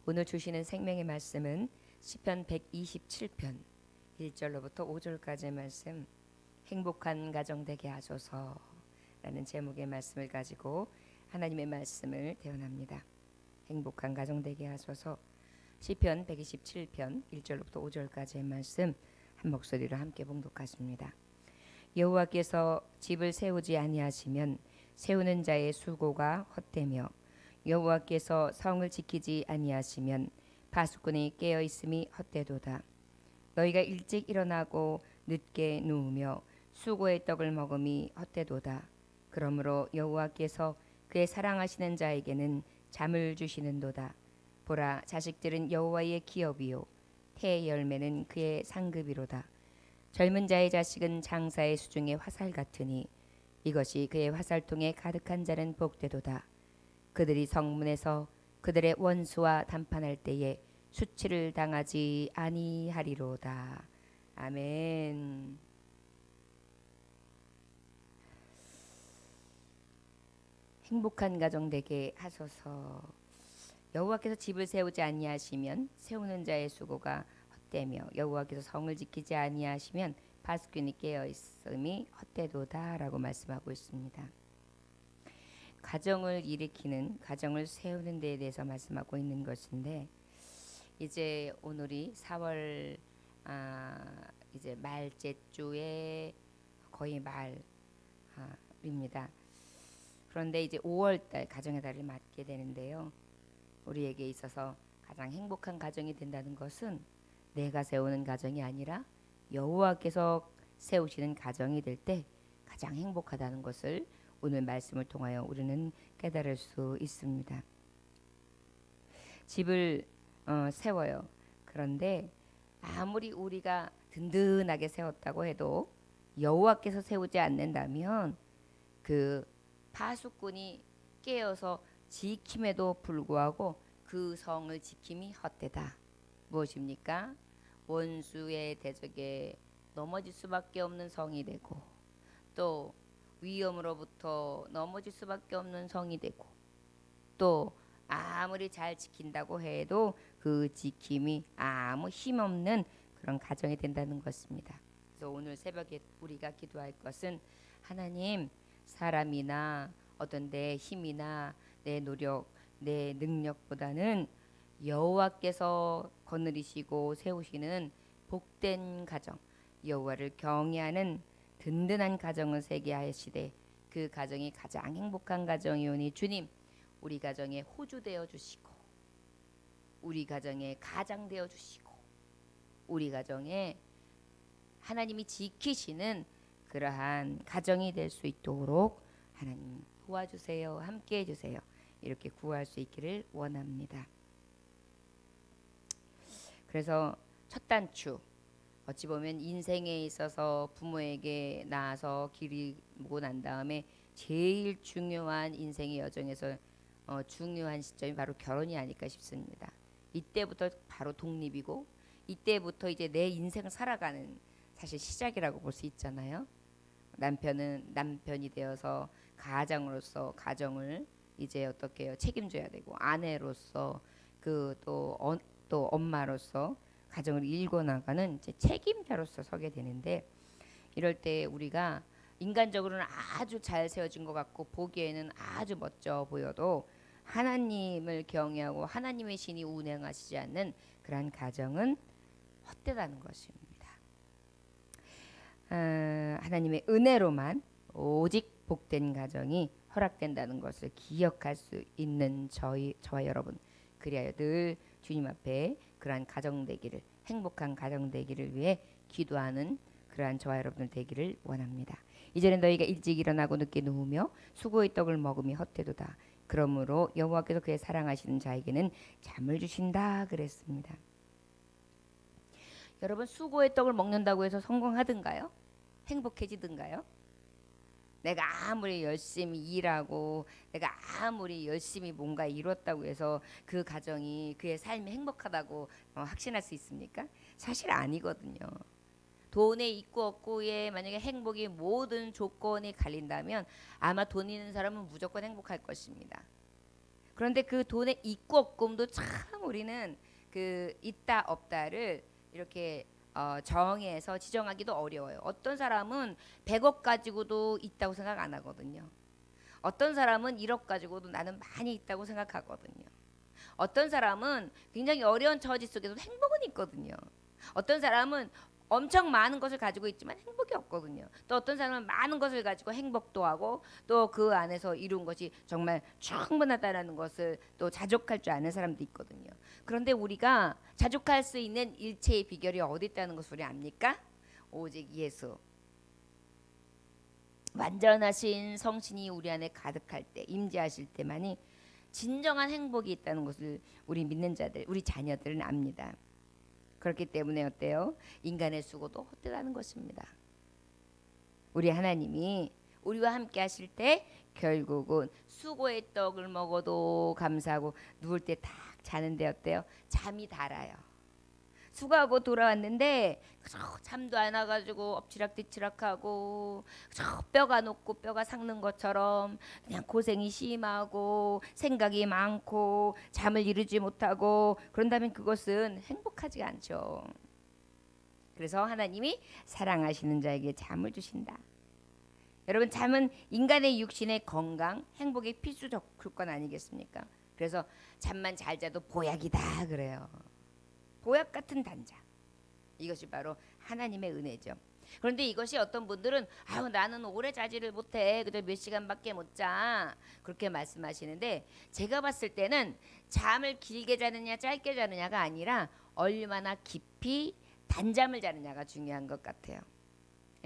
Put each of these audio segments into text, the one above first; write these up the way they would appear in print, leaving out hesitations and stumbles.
오늘 주시는 생명의 말씀은 시편 127편 1절로부터 5절까지의 말씀, 행복한 가정 되게 하소서라는 제목의 말씀을 가지고 하나님의 말씀을 대언합니다. 행복한 가정 되게 하소서. 시편 127편 1절로부터 5절까지의 말씀 한 목소리로 함께 봉독하십니다. 여호와께서 집을 세우지 아니하시면 세우는 자의 수고가 헛되며 여호와께서 성을 지키지 아니하시면 파수꾼이 깨어 있음이 헛되도다. 너희가 일찍 일어나고 늦게 누우며 수고의 떡을 먹음이 헛되도다. 그러므로 여호와께서 그의 사랑하시는 자에게는 잠을 주시는도다. 보라, 자식들은 여호와의 기업이요 태의 열매는 그의 상급이로다. 젊은 자의 자식은 장사의 수중의 화살 같으니 이것이 그의 화살통에 가득한 자는 복되도다. 그들이 성문에서 그들의 원수와 담판할 때에 수치를 당하지 아니하리로다. 아멘. 행복한 가정 되게 하소서. 여호와께서 집을 세우지 아니하시면 세우는 자의 수고가 헛되며 여호와께서 성을 지키지 아니하시면 파수꾼이 깨어 있음이 헛되도다라고 말씀하고 있습니다. 가정을 일으키는, 가정을 세우는 데에 대해서 말씀하고 있는 것인데, 이제 오늘이 4월 이제 말째 주의 거의 말입니다. 그런데 이제 5월달 가정의 달을 맞게 되는데요. 우리에게 있어서 가장 행복한 가정이 된다는 것은 내가 세우는 가정이 아니라 여호와께서 세우시는 가정이 될 때 가장 행복하다는 것을 오늘 말씀을 통하여 우리는 깨달을 수 있습니다. 집을 세워요. 그런데 아무리 우리가 든든하게 세웠다고 해도 여호와께서 세우지 않는다면 그 파수꾼이 깨어서 지킴에도 불구하고 그 성을 지킴이 헛되다. 무엇입니까? 원수의 대적에 넘어질 수밖에 없는 성이 되고, 또 위험으로부터 넘어질 수밖에 없는 성이 되고, 또 아무리 잘 지킨다고 해도 그 지킴이 아무 힘없는 그런 가정이 된다는 것입니다. 그래서 오늘 새벽에 우리가 기도할 것은, 하나님, 사람이나 어떤 내 힘이나 내 노력, 내 능력보다는 여호와께서 거느리시고 세우시는 복된 가정, 여호와를 경외하는 든든한 가정을 세게 하시되 그 가정이 가장 행복한 가정이오니 주님, 우리 가정에 호주 되어 주시고, 우리 가정에 가장 되어 주시고, 우리 가정에 하나님이 지키시는 그러한 가정이 될 수 있도록 하나님 도와주세요. 함께 해주세요. 이렇게 구할 수 있기를 원합니다. 그래서 첫 단추, 어찌 보면 인생에 있어서 부모에게 낳아서 기르고 난 다음에 제일 중요한 인생의 여정에서 중요한 시점이 바로 결혼이 아닐까 싶습니다. 이때부터 바로 독립이고, 이때부터 이제 내 인생을 살아가는 사실 시작이라고 볼 수 있잖아요. 남편은 남편이 되어서 가장으로서 가정을 이제 어떻게 해요? 책임져야 되고, 아내로서 또 엄마로서 가정을 일궈 나가는 이제 책임자로서 서게 되는데, 이럴 때 우리가 인간적으로는 아주 잘 세워진 것 같고 보기에는 아주 멋져 보여도 하나님을 경외하고 하나님의 신이 운행하시지 않는 그러한 가정은 헛되다는 것입니다. 하나님의 은혜로만 오직 복된 가정이 허락된다는 것을 기억할 수 있는 저와 여러분, 그리하여 늘 주님 앞에 그러한 가정 되기를, 행복한 가정 되기를 위해 기도하는 그러한 저와 여러분들 되기를 원합니다. 이제는 너희가 일찍 일어나고 늦게 누우며 수고의 떡을 먹음이 헛되도다. 그러므로 여호와께서 그의 사랑하시는 자에게는 잠을 주신다 그랬습니다. 여러분, 수고의 떡을 먹는다고 해서 성공하든가요? 행복해지든가요? 내가 아무리 열심히 일하고 내가 아무리 열심히 뭔가 이뤘다고 해서 그 가정이, 그의 삶이 행복하다고 확신할 수 있습니까? 사실 아니거든요. 돈에 있고 없고에 만약에 행복이 모든 조건이 갈린다면 아마 돈 있는 사람은 무조건 행복할 것입니다. 그런데 그 돈의 있고 없고도 참 우리는 그 있다 없다를 이렇게 정해서 지정하기도 어려워요. 어떤 사람은 100억 가지고도 있다고 생각 안 하거든요. 어떤 사람은 1억 가지고도 나는 많이 있다고 생각하거든요. 어떤 사람은 굉장히 어려운 처지 속에서도 행복은 있거든요. 어떤 사람은 엄청 많은 것을 가지고 있지만 행복이 없거든요. 또 어떤 사람은 많은 것을 가지고 행복도 하고 또 그 안에서 이룬 것이 정말 충분하다라는 것을 또 자족할 줄 아는 사람도 있거든요. 그런데 우리가 자족할 수 있는 일체의 비결이 어디 있다는 것을 우리 압니까? 오직 예수. 완전하신 성신이 우리 안에 가득할 때, 임재하실 때만이 진정한 행복이 있다는 것을 우리 믿는 자들, 우리 자녀들은 압니다. 그렇기 때문에 어때요? 인간의 수고도 헛되다는 것입니다. 우리 하나님이 우리와 함께 하실 때 결국은 수고의 떡을 먹어도 감사하고 누울 때 딱 자는데 어때요? 잠이 달아요. 수고하고 돌아왔는데 잠도 안 와가지고 엎치락뒤치락하고 뼈가 녹고 뼈가 삭는 것처럼 그냥 고생이 심하고 생각이 많고 잠을 이루지 못하고 그런다면 그것은 행복하지 않죠. 그래서 하나님이 사랑하시는 자에게 잠을 주신다. 여러분 잠은 인간의 육신의 건강, 행복에 필수 조건 아니겠습니까? 그래서 잠만 잘 자도 보약이다 그래요. 보약 같은 단자. 이것이 바로 하나님의 은혜죠. 그런데 이것이 어떤 분들은 아유 나는 오래 자지를 못해 그저 몇 시간밖에 못 자 그렇게 말씀하시는데 제가 봤을 때는 잠을 길게 자느냐 짧게 자느냐가 아니라 얼마나 깊이 단잠을 자느냐가 중요한 것 같아요.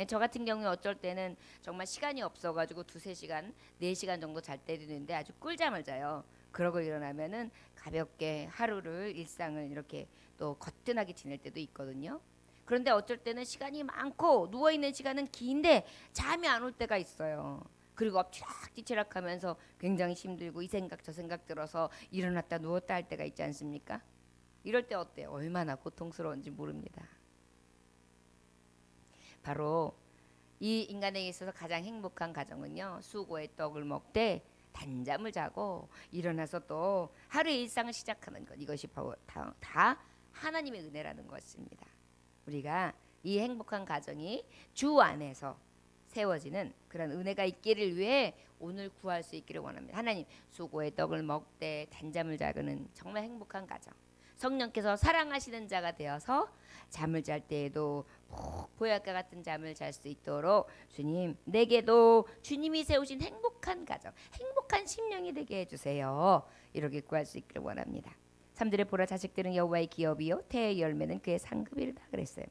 저 같은 경우에 어쩔 때는 정말 시간이 없어가지고 2-3시간, 4시간 정도 잘 때도 있는데 아주 꿀잠을 자요. 그러고 일어나면은 가볍게 하루를 일상을 이렇게 또 거뜬하게 지낼 때도 있거든요. 그런데 어쩔 때는 시간이 많고 누워있는 시간은 긴데 잠이 안 올 때가 있어요. 그리고 엎치락뒤치락하면서 굉장히 힘들고 이 생각 저 생각 들어서 일어났다 누웠다 할 때가 있지 않습니까? 이럴 때 어때요? 얼마나 고통스러운지 모릅니다. 바로 이 인간에게 있어서 가장 행복한 가정은요. 수고의 떡을 먹되 단잠을 자고 일어나서 또 하루의 일상을 시작하는 것. 이것이 바로 다 하나님의 은혜라는 것입니다. 우리가 이 행복한 가정이 주 안에서 세워지는 그런 은혜가 있기를 위해 오늘 구할 수 있기를 원합니다. 하나님 수고의 떡을 먹되 단잠을 자고는 정말 행복한 가정. 성령께서 사랑하시는 자가 되어서 잠을 잘 때에도 보약과 같은 잠을 잘 수 있도록 주님 내게도 주님이 세우신 행복한 가정, 행복한 심령이 되게 해주세요. 이렇게 구할 수 있기를 원합니다. 삼들의 보라 자식들은 여호와의 기업이요 태의 열매는 그의 상급이다 그랬어요.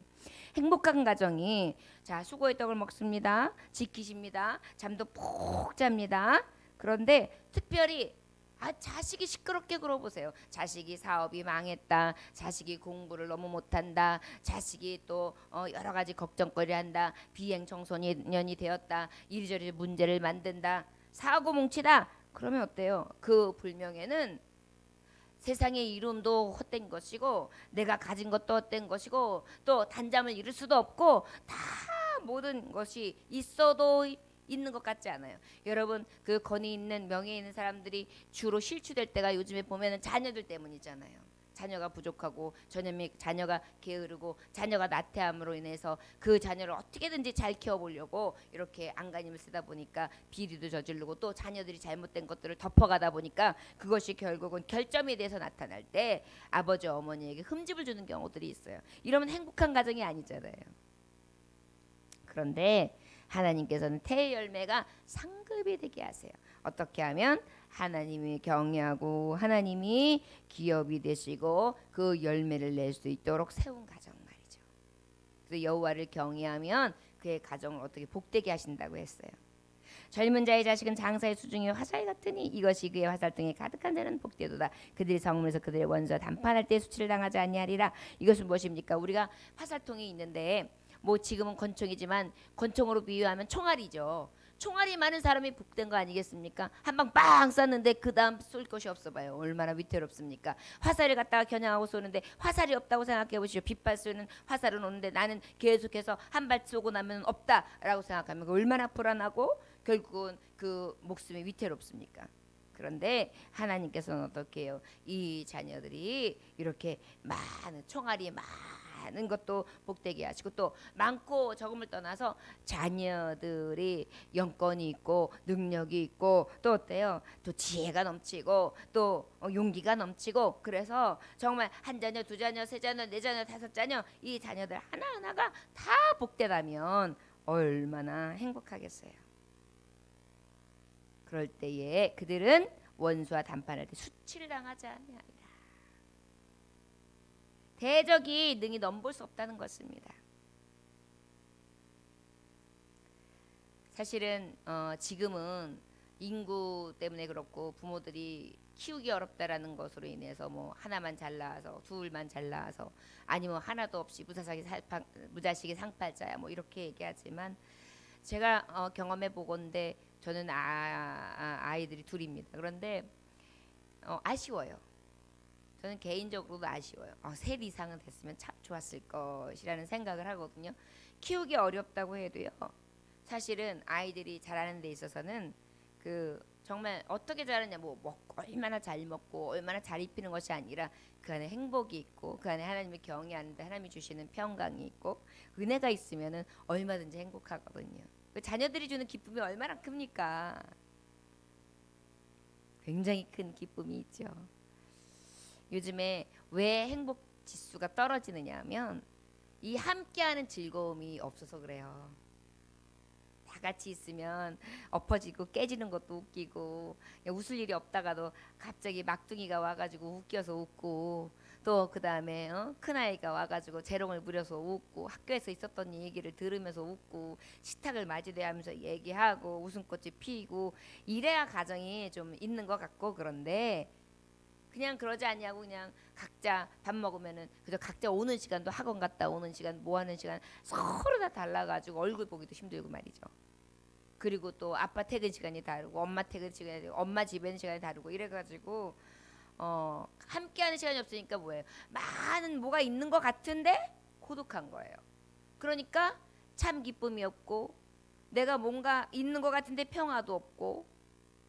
행복한 가정이 자 수고의 떡을 먹습니다. 지키십니다. 잠도 푹 잡니다. 그런데 특별히 자식이 시끄럽게 굴어보세요. 자식이 사업이 망했다. 자식이 공부를 너무 못한다. 자식이 또 여러 가지 걱정거리한다. 비행 청소년이 되었다. 이리저리 문제를 만든다. 사고 뭉치다. 그러면 어때요? 그 불명예는 세상의 이름도 헛된 것이고 내가 가진 것도 헛된 것이고 또 단잠을 이룰 수도 없고 다 모든 것이 있어도 있는 것 같지 않아요. 여러분 그 권위 있는 명예 있는 사람들이 주로 실추될 때가 요즘에 보면은 자녀들 때문이잖아요. 자녀가 부족하고 자녀가 게으르고 자녀가 나태함으로 인해서 그 자녀를 어떻게든지 잘 키워보려고 이렇게 안간힘을 쓰다 보니까 비리도 저지르고 또 자녀들이 잘못된 것들을 덮어가다 보니까 그것이 결국은 결점에 대해서 나타날 때 아버지 어머니에게 흠집을 주는 경우들이 있어요. 이러면 행복한 가정이 아니잖아요. 그런데 하나님께서는 태의 열매가 상급이 되게 하세요. 어떻게 하면 하나님이 경외하고 하나님이 기업이 되시고 그 열매를 낼 수 있도록 세운 가정 말이죠. 그래서 여호와를 경외하면 그의 가정을 어떻게 복되게 하신다고 했어요. 젊은 자의 자식은 장사의 수중에 화살 같으니 이것이 그의 화살등에 가득한 자는 복되도다. 그들이 성문에서 그들의 원수와 담판할 때 수치를 당하지 아니하리라. 이것은 무엇입니까? 우리가 화살통이 있는데 뭐 지금은 권총이지만 권총으로 비유하면 총알이죠. 총알이 많은 사람이 복된 거 아니겠습니까? 한 방 빵 쐈는데 그 다음 쏠 것이 없어 봐요. 얼마나 위태롭습니까? 화살을 갖다가 겨냥하고 쏘는데 화살이 없다고 생각해 보시죠. 빗발 쏘는 화살은 오는데 나는 계속해서 한 발 쏘고 나면 없다라고 생각하면 얼마나 불안하고 결국은 그 목숨이 위태롭습니까? 그런데 하나님께서는 어떻게 해요? 이 자녀들이 이렇게 많은 총알이 많은 것도 복되게 하시고 또 많고 적음을 떠나서 자녀들이 영권이 있고 능력이 있고 또 어때요? 또 지혜가 넘치고 또 용기가 넘치고 그래서 정말 한 자녀, 두 자녀, 세 자녀, 네 자녀, 다섯 자녀 이 자녀들 하나하나가 다 복되다면 얼마나 행복하겠어요. 그럴 때에 그들은 원수와 담판할 때 수치를 당하지 아니하리라. 대적이 능히 넘볼 수 없다는 것입니다. 사실은 지금은 인구 때문에 그렇고 부모들이 키우기 어렵다라는 것으로 인해서 뭐 하나만 잘 낳아서 둘만 잘 낳아서 아니면 하나도 없이 무자식이 상팔자야 뭐 이렇게 얘기하지만 제가 경험해 보건데 저는 아이들이 둘입니다. 그런데 아쉬워요. 저는 개인적으로도 아쉬워요. 셋 이상은 됐으면 참 좋았을 것이라는 생각을 하거든요. 키우기 어렵다고 해도요. 사실은 아이들이 자라는 데 있어서는 그 정말 어떻게 자라냐 뭐 먹고 얼마나 잘 먹고 얼마나 잘 입히는 것이 아니라 그 안에 행복이 있고 그 안에 하나님의 경이 아는데 하나님이 주시는 평강이 있고 은혜가 있으면은 얼마든지 행복하거든요. 그 자녀들이 주는 기쁨이 얼마나 큽니까? 굉장히 큰 기쁨이 있죠. 요즘에 왜 행복 지수가 떨어지느냐 하면 이 함께하는 즐거움이 없어서 그래요. 다 같이 있으면 엎어지고 깨지는 것도 웃기고 웃을 일이 없다가도 갑자기 막둥이가 와가지고 웃겨서 웃고 또 그 다음에 큰아이가 와가지고 재롱을 부려서 웃고 학교에서 있었던 얘기를 들으면서 웃고 식탁을 맞이대하면서 얘기하고 웃음꽃이 피고 이래야 가정이 좀 있는 것 같고 그런데 그냥 그러지 않냐고 그냥 각자 밥 먹으면은 그저 각자 오는 시간도 학원 갔다 오는 시간 뭐 하는 시간 서로 다 달라가지고 얼굴 보기도 힘들고 말이죠. 그리고 또 아빠 퇴근 시간이 다르고 엄마 퇴근 시간이 다르고 엄마 집에 있는 시간이 다르고 이래가지고 함께하는 시간이 없으니까 뭐예요? 많은 뭐가 있는 것 같은데 고독한 거예요. 그러니까 참 기쁨이 없고 내가 뭔가 있는 것 같은데 평화도 없고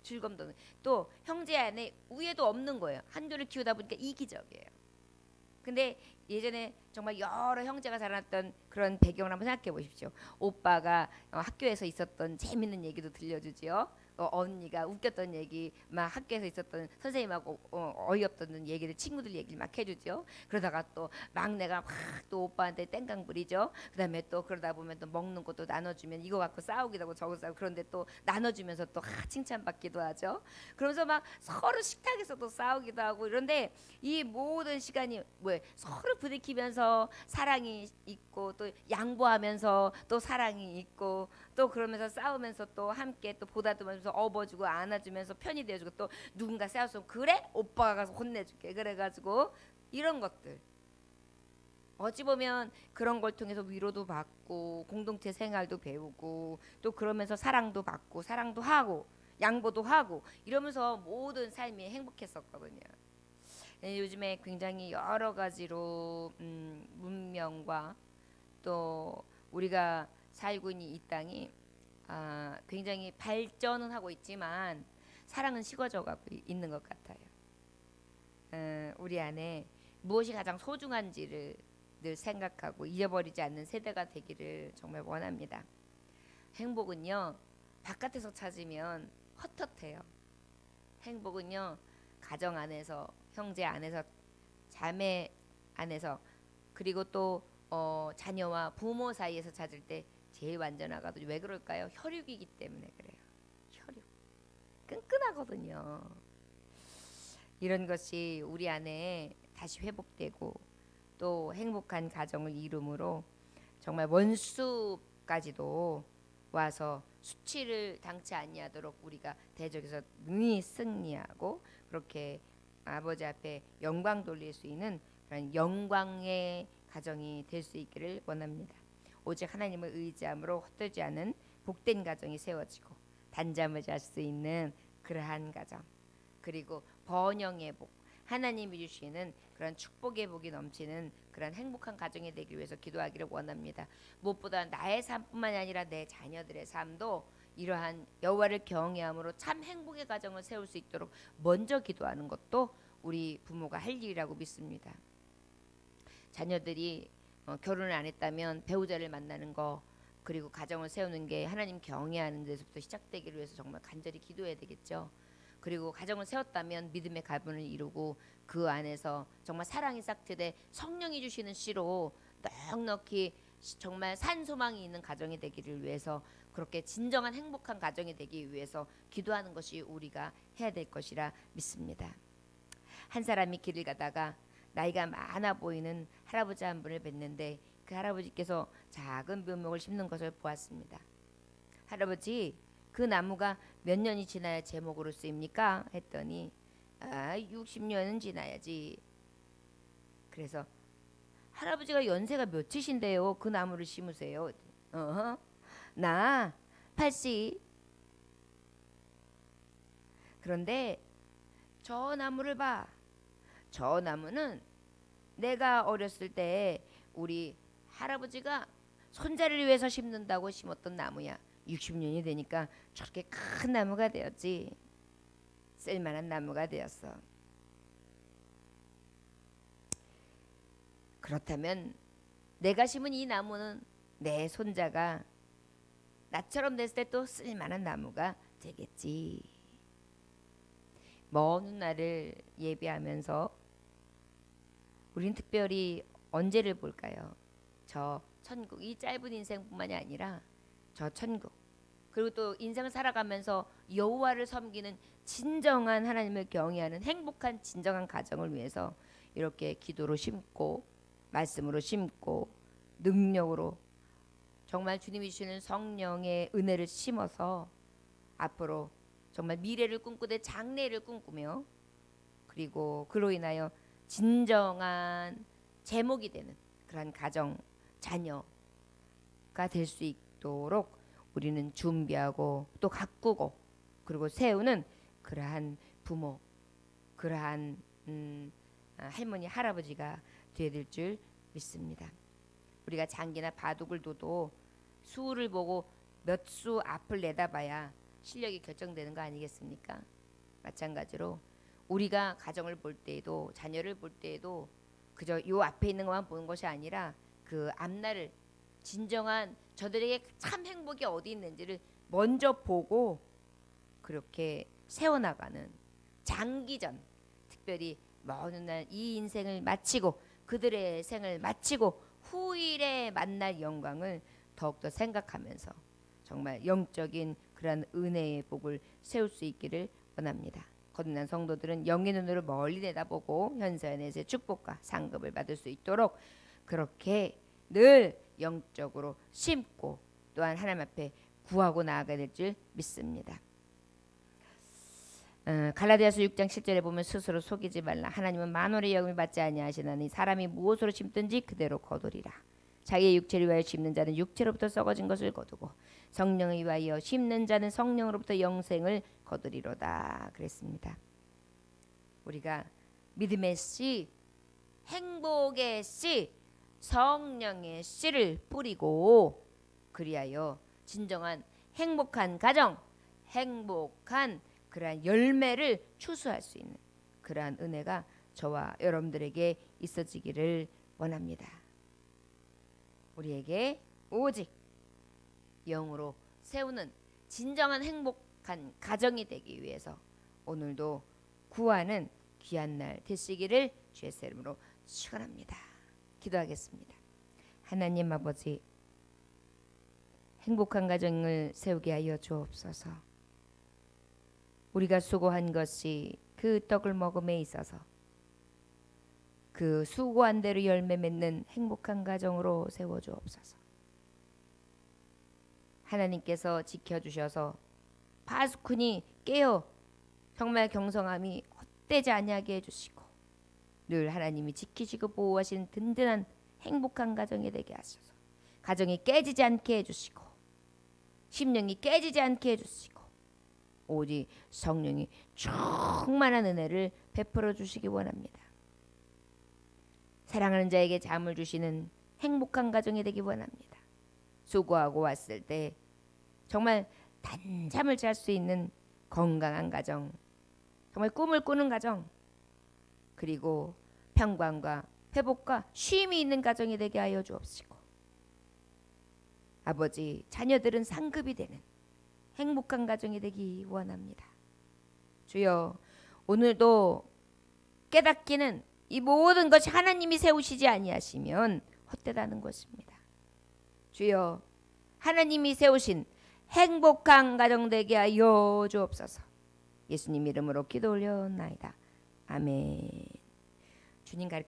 즐거움도 없는 또 형제 안에 우애도 없는 거예요. 한조를 키우다 보니까 이기적이에요. 근데 예전에 정말 여러 형제가 자랐던 그런 배경을 한번 생각해 보십시오. 오빠가 학교에서 있었던 재밌는 얘기도 들려주지요. 언니가 웃겼던 얘기, 막 학교에서 있었던 선생님하고 어이없던 얘기를 친구들 얘기를 막 해주죠. 그러다가 또 막내가 막 또 오빠한테 땡깡 부리죠. 그다음에 또 그러다 보면 또 먹는 것도 나눠주면 이거 갖고 싸우기도 하고 저거 싸우고 그런데 또 나눠주면서 또 칭찬받기도 하죠. 그러면서 막 서로 식탁에서도 싸우기도 하고 이런데 이 모든 시간이 왜 서로 부딪히면서 사랑이 있고 또 양보하면서 또 사랑이 있고 또 그러면서 싸우면서 또 함께 또 보다듬으면서 업어주고 안아주면서 편이 되어주고 또 누군가 싸웠으면 그래 오빠가 가서 혼내줄게 그래가지고 이런 것들 어찌 보면 그런 걸 통해서 위로도 받고 공동체 생활도 배우고 또 그러면서 사랑도 받고 사랑도 하고 양보도 하고 이러면서 모든 삶이 행복했었거든요. 요즘에 굉장히 여러 가지로 문명과 또 우리가 살고 있는 이 땅이 굉장히 발전은 하고 있지만 사랑은 식어져 가고 있는 것 같아요. 우리 안에 무엇이 가장 소중한지를 늘 생각하고 잊어버리지 않는 세대가 되기를 정말 원합니다. 행복은요 바깥에서 찾으면 헛헛해요. 행복은요 가정 안에서 형제 안에서 자매 안에서 그리고 또 자녀와 부모 사이에서 찾을 때 제일 완전하거든요. 왜 그럴까요? 혈육이기 때문에 그래요. 혈육 끈끈하거든요. 이런 것이 우리 안에 다시 회복되고 또 행복한 가정을 이룸으로 정말 원수까지도 와서 수치를 당치 아니하도록 우리가 대적에서 능히 승리하고 그렇게 아버지 앞에 영광 돌릴 수 있는 그런 영광의 가정이 될 수 있기를 원합니다. 오직 하나님을 의지함으로 헛되지 않은 복된 가정이 세워지고 단잠을 잘 수 있는 그러한 가정 그리고 번영의 복 하나님이 주시는 그런 축복의 복이 넘치는 그런 행복한 가정이 되기 위해서 기도하기를 원합니다. 무엇보다 나의 삶뿐만이 아니라 내 자녀들의 삶도 이러한 여호와를 경외함으로 참 행복의 가정을 세울 수 있도록 먼저 기도하는 것도 우리 부모가 할 일이라고 믿습니다. 자녀들이 결혼을 안 했다면 배우자를 만나는 거, 그리고 가정을 세우는 게 하나님 경외하는 데서부터 시작되기를 위해서 정말 간절히 기도해야 되겠죠. 그리고 가정을 세웠다면 믿음의 가문을 이루고 그 안에서 정말 사랑이 싹트되 성령이 주시는 씨로 넉넉히 정말 산소망이 있는 가정이 되기를 위해서, 그렇게 진정한 행복한 가정이 되기 위해서 기도하는 것이 우리가 해야 될 것이라 믿습니다. 한 사람이 길을 가다가 나이가 많아 보이는 할아버지 한 분을 뵀는데 그 할아버지께서 작은 묘목을 심는 것을 보았습니다. 할아버지, 그 나무가 몇 년이 지나야 제목으로 쓰입니까? 했더니 60년은 지나야지. 그래서 할아버지가 연세가 몇이신데요? 그 나무를 심으세요. 나 80. 그런데 저 나무를 봐. 저 나무는 내가 어렸을 때 우리 할아버지가 손자를 위해서 심는다고 심었던 나무야. 60년이 되니까 저렇게 큰 나무가 되었지. 쓸만한 나무가 되었어. 그렇다면 내가 심은 이 나무는 내 손자가 나처럼 됐을 때 또 쓸만한 나무가 되겠지. 먼 훗날을 예비하면서 우린 특별히 언제를 볼까요? 저 천국, 이 짧은 인생뿐만이 아니라 저 천국, 그리고 또 인생을 살아가면서 여호와를 섬기는 진정한 하나님을 경외하는 행복한 진정한 가정을 위해서 이렇게 기도로 심고 말씀으로 심고 능력으로 정말 주님이 주시는 성령의 은혜를 심어서 앞으로 정말 미래를 꿈꾸되 장래를 꿈꾸며, 그리고 그로 인하여 진정한 제목이 되는 그런 가정, 자녀가 될 수 있도록 우리는 준비하고 또 가꾸고 그리고 세우는 그러한 부모, 그러한 할머니, 할아버지가 되어야 될 줄 믿습니다. 우리가 장기나 바둑을 둬도 수를 보고 몇 수 앞을 내다봐야 실력이 결정되는 거 아니겠습니까? 마찬가지로 우리가 가정을 볼 때에도, 자녀를 볼 때에도 그저 요 앞에 있는 것만 보는 것이 아니라 그 앞날을, 진정한 저들에게 참 행복이 어디 있는지를 먼저 보고 그렇게 세워나가는 장기전, 특별히 먼 훗날 이 인생을 마치고 그들의 생을 마치고 후일에 만날 영광을 더욱더 생각하면서 정말 영적인 그러한 은혜의 복을 세울 수 있기를 원합니다. 거듭난 성도들은 영의 눈으로 멀리 내다보고 현세연에서의 축복과 상급을 받을 수 있도록 그렇게 늘 영적으로 심고 또한 하나님 앞에 구하고 나아가야 될 줄 믿습니다. 갈라디아서 6장 7절에 보면 스스로 속이지 말라. 하나님은 만월의 여금을 받지 아니하시나니 사람이 무엇으로 심든지 그대로 거두리라. 자기의 육체를 위하여 심는 자는 육체로부터 썩어진 것을 거두고 성령을 위하여 심는 자는 성령으로부터 영생을 거두리로다. 그랬습니다. 우리가 믿음의 씨, 행복의 씨, 성령의 씨를 뿌리고 그리하여 진정한 행복한 가정, 행복한 그러한 열매를 추수할 수 있는 그러한 은혜가 저와 여러분들에게 있어지기를 원합니다. 우리에게 오직 영으로 세우는 진정한 행복한 가정이 되기 위해서 오늘도 구하는 귀한 날 되시기를 주의 이름으로 축원합니다. 기도하겠습니다. 하나님 아버지, 행복한 가정을 세우게 하여 주옵소서. 우리가 수고한 것이 그 떡을 먹음에 있어서 그 수고한 대로 열매 맺는 행복한 가정으로 세워 주옵소서. 하나님께서 지켜주셔서 파수꾼이 깨어 정말 경성함이 헛되지 아니하게 해주시고 늘 하나님이 지키시고 보호하신 든든한 행복한 가정이 되게 하셔서 가정이 깨지지 않게 해주시고 심령이 깨지지 않게 해주시고 오직 성령이 충만한 은혜를 베풀어 주시기 원합니다. 사랑하는 자에게 잠을 주시는 행복한 가정이 되기 원합니다. 수고하고 왔을 때 정말 단잠을 잘 수 있는 건강한 가정, 정말 꿈을 꾸는 가정, 그리고 평강과 회복과 쉼이 있는 가정이 되게 하여 주옵시고, 아버지, 자녀들은 상급이 되는 행복한 가정이 되기 원합니다. 주여, 오늘도 깨닫기는 이 모든 것이 하나님이 세우시지 아니하시면 헛되다는 것입니다. 주여, 하나님이 세우신 행복한 가정 되게 하여 주옵소서. 예수님 이름으로 기도 올려나이다. 아멘. 주님 가르쳐